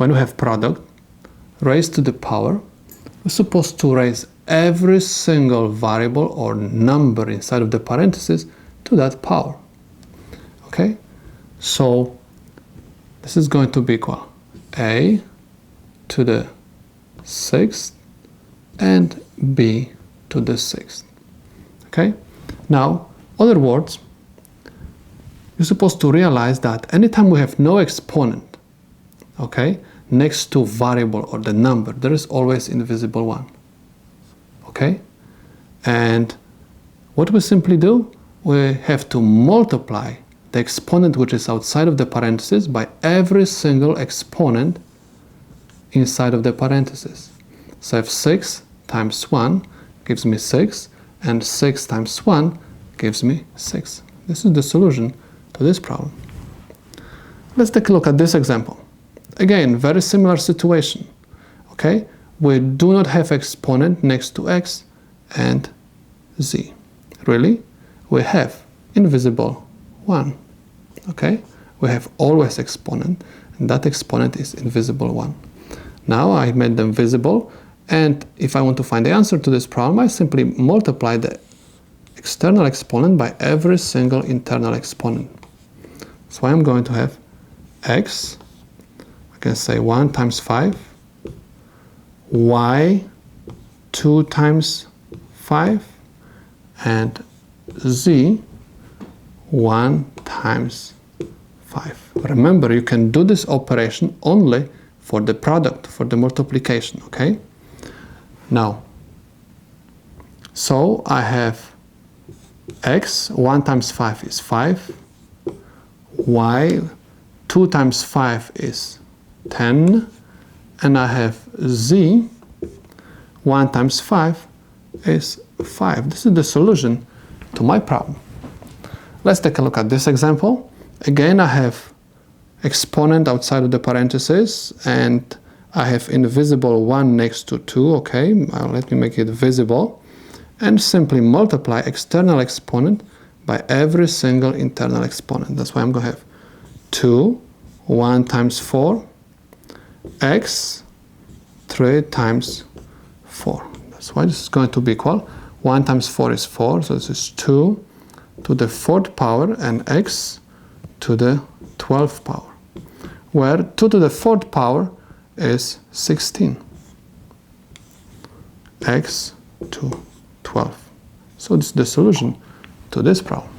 when we have product raised to the power, we're supposed to raise every single variable or number inside of the parentheses to that power. Okay? So this is going to be equal a to the 6th and b to the 6th. Okay? Now, other words, you're supposed to realize that anytime we have no exponent, okay, next to variable or the number, there is always invisible one. Okay? And what we simply do, we have to multiply the exponent which is outside of the parentheses by every single exponent inside of the parentheses. So if 6 times 1 gives me 6, and 6 times 1 gives me 6. This is the solution to this problem. Let's take a look at this example. Again, very similar situation. Okay? We do not have exponent next to x and z. Really? We have invisible 1. Okay? We have always exponent, and that exponent is invisible 1. Now I made them visible, and if I want to find the answer to this problem, I simply multiply the external exponent by every single internal exponent. So I'm going to have x, I can say 1 times 5, y 2 times 5, and z 1 times 5. Remember, you can do this operation only for the product, for the multiplication, okay? Now, so I have x, 1 times 5 is 5, y, 2 times 5 is 10, and I have z, 1 times 5 is 5. This is the solution to my problem. Let's take a look at this example. Again, I have exponent outside of the parentheses, and I have invisible 1 next to 2, okay? Let me make it visible. And simply multiply external exponent by every single internal exponent. That's why I'm going to have 2, 1 times 4, x, 3 times 4. That's why this is going to be equal. 1 times 4 is 4, so this is 2 to the 4th power and x to the 12th power, where 2 to the 4th power is 16, x to 12. So this is the solution to this problem.